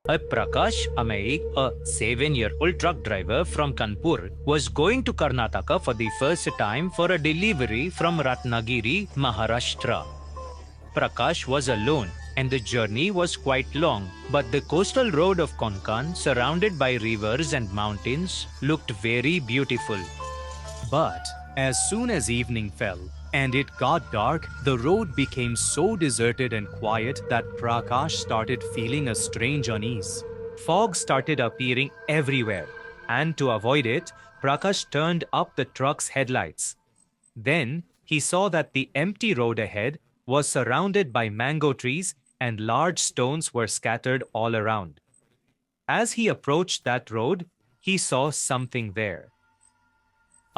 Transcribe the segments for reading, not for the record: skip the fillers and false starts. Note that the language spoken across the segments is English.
Prakash Amai, a 7-year-old truck driver from Kanpur, was going to Karnataka for the first time for a delivery from Ratnagiri, Maharashtra. Prakash was alone and the journey was quite long, but the coastal road of Konkan, surrounded by rivers and mountains, looked very beautiful. But as soon as evening fell and it got dark, the road became so deserted and quiet that Prakash started feeling a strange unease. Fog started appearing everywhere, and to avoid it, Prakash turned up the truck's headlights. Then he saw that the empty road ahead was surrounded by mango trees and large stones were scattered all around. As he approached that road, he saw something there.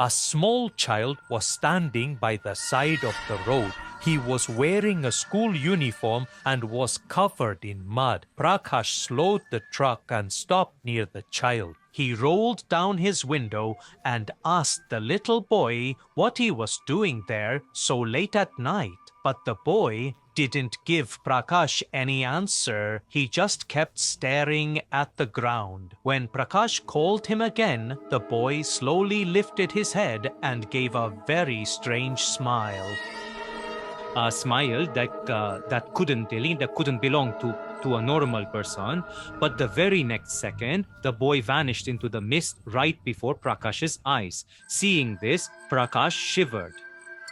A small child was standing by the side of the road. He was wearing a school uniform and was covered in mud. Prakash slowed the truck and stopped near the child. He rolled down his window and asked the little boy what he was doing there so late at night. But the boy didn't give Prakash any answer. He just kept staring at the ground. When Prakash called him again, the boy slowly lifted his head and gave a very strange smile. A smile that couldn't belong to a normal person, but the very next second, the boy vanished into the mist right before Prakash's eyes. Seeing this, Prakash shivered.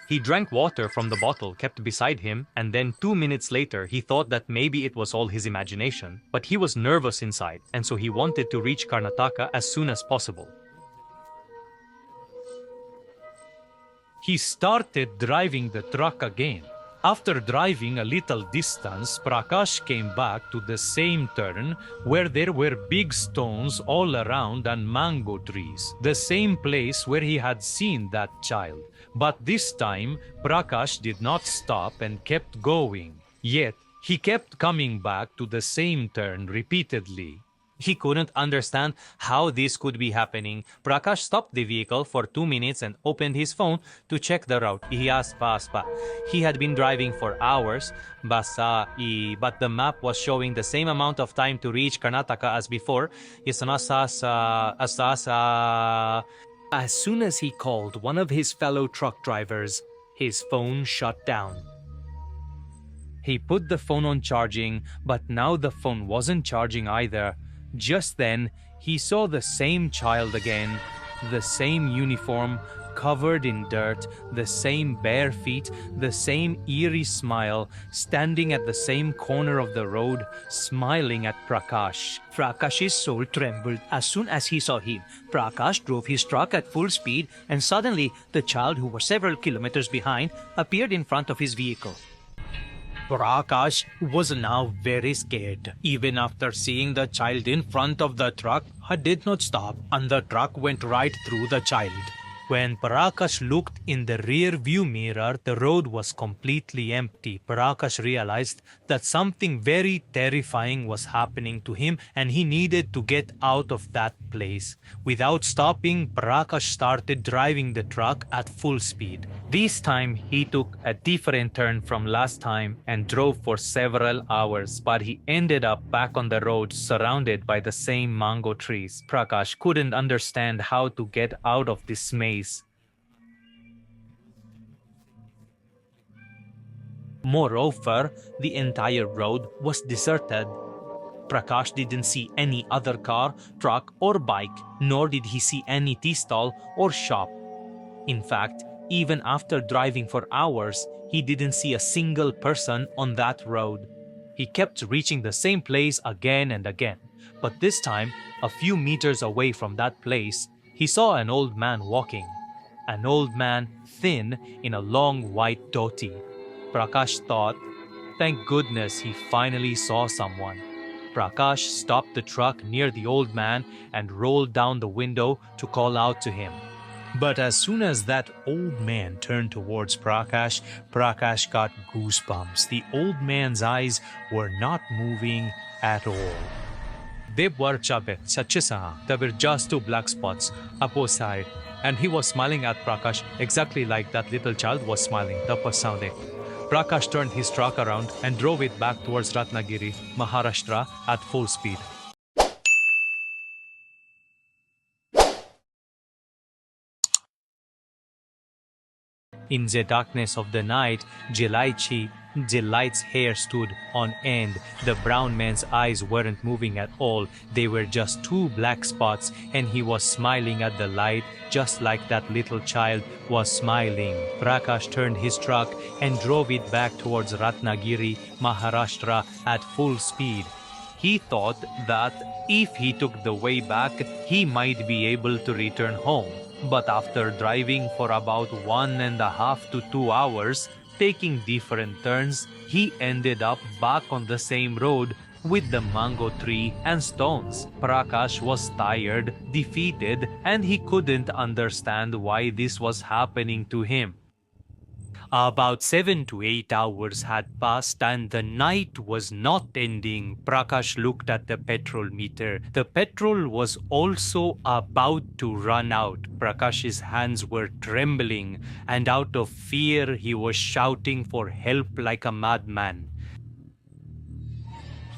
He drank water from the bottle kept beside him, and then 2 minutes later he thought that maybe it was all his imagination. But he was nervous inside, and so he wanted to reach Karnataka as soon as possible. He started driving the truck again. After driving a little distance, Prakash came back to the same turn where there were big stones all around and mango trees, the same place where he had seen that child. But this time, Prakash did not stop and kept going. Yet, he kept coming back to the same turn repeatedly. He couldn't understand how this could be happening. Prakash stopped the vehicle for 2 minutes and opened his phone to check the route. He had been driving for hours, but the map was showing the same amount of time to reach Karnataka as before. As soon as he called one of his fellow truck drivers, his phone shut down. He put the phone on charging, but now the phone wasn't charging either. Just then, he saw the same child again, the same uniform, covered in dirt, the same bare feet, the same eerie smile, standing at the same corner of the road, smiling at Prakash. Prakash's soul trembled as soon as he saw him. Prakash drove his truck at full speed, and suddenly, the child, who was several kilometers behind, appeared in front of his vehicle. Prakash was now very scared. Even after seeing the child in front of the truck, he did not stop, and the truck went right through the child. When Prakash looked in the rear view mirror, the road was completely empty. Prakash realized that something very terrifying was happening to him and he needed to get out of that place. Without stopping, Prakash started driving the truck at full speed. This time, he took a different turn from last time and drove for several hours, but he ended up back on the road surrounded by the same mango trees. Prakash couldn't understand how to get out of this maze. Moreover, the entire road was deserted. Prakash didn't see any other car, truck, or bike, nor did he see any tea stall or shop. In fact, even after driving for hours, he didn't see a single person on that road. He kept reaching the same place again and again, but this time, a few meters away from that place, he saw an old man walking. An old man, thin, in a long white dhoti. Prakash thought, thank goodness he finally saw someone. Prakash stopped the truck near the old man and rolled down the window to call out to him. But as soon as that old man turned towards Prakash, Prakash got goosebumps. The old man's eyes were not moving at all. They were there were just 2 black spots up both sides, and he was smiling at Prakash exactly like that little child was smiling. Prakash turned his truck around and drove it back towards Ratnagiri, Maharashtra at full speed. In the darkness of the night, Delight's hair stood on end. The brown man's eyes weren't moving at all. They were just two black spots, and he was smiling at the light just like that little child was smiling. Prakash turned his truck and drove it back towards Ratnagiri, Maharashtra at full speed. He thought that if he took the way back, he might be able to return home. But after driving for about 1.5 to 2 hours, taking different turns, he ended up back on the same road with the mango tree and stones. Prakash was tired, defeated, and he couldn't understand why this was happening to him. About 7 to 8 hours had passed and the night was not ending. Prakash looked at the petrol meter. The petrol was also about to run out. Prakash's hands were trembling, and out of fear he was shouting for help like a madman.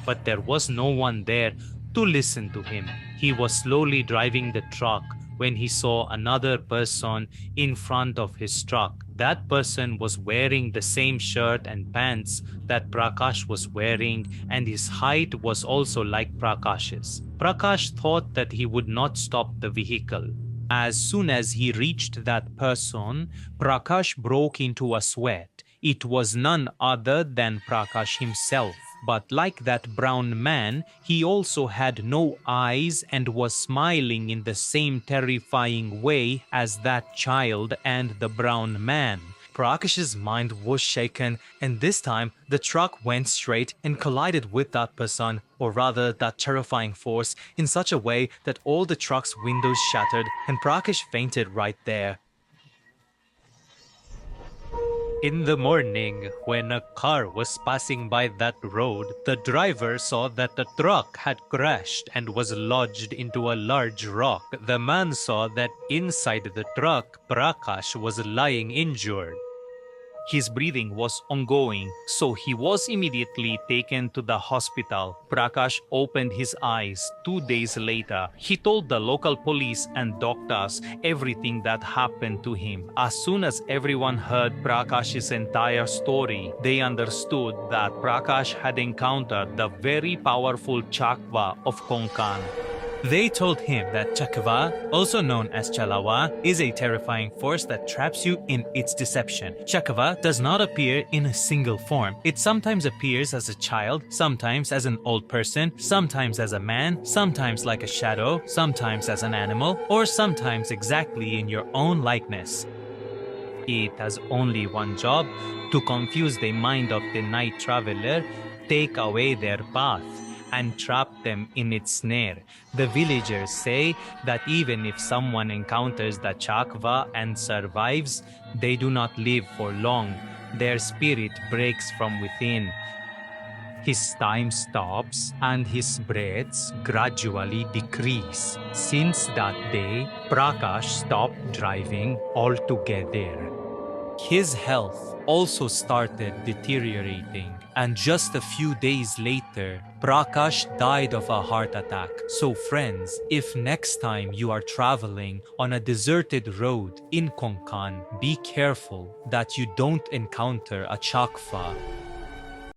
But there was no one there to listen to him. He was slowly driving the truck when he saw another person in front of his truck. That person was wearing the same shirt and pants that Prakash was wearing, and his height was also like Prakash's. Prakash thought that he would not stop the vehicle. As soon as he reached that person, Prakash broke into a sweat. It was none other than Prakash himself. But like that brown man, he also had no eyes and was smiling in the same terrifying way as that child and the brown man. Prakash's mind was shaken, and this time the truck went straight and collided with that person, or rather that terrifying force, in such a way that all the truck's windows shattered and Prakash fainted right there. In the morning, when a car was passing by that road, the driver saw that the truck had crashed and was lodged into a large rock. The man saw that inside the truck, Prakash was lying injured. His breathing was ongoing, so he was immediately taken to the hospital. Prakash opened his eyes 2 days later. He told the local police and doctors everything that happened to him. As soon as everyone heard Prakash's entire story, they understood that Prakash had encountered the very powerful Chakwa of Konkan. They told him that Chakwa, also known as Chalawa, is a terrifying force that traps you in its deception. Chakwa does not appear in a single form. It sometimes appears as a child, sometimes as an old person, sometimes as a man, sometimes like a shadow, sometimes as an animal, or sometimes exactly in your own likeness. It has only one job: to confuse the mind of the night traveler, take away their path, and trap them in its snare. The villagers say that even if someone encounters the Chakwa and survives, they do not live for long. Their spirit breaks from within. His time stops and his breaths gradually decrease. Since that day, Prakash stopped driving altogether. His health also started deteriorating, and just a few days later, Prakash died of a heart attack. So friends, if next time you are traveling on a deserted road in Konkan, be careful that you don't encounter a Chakwa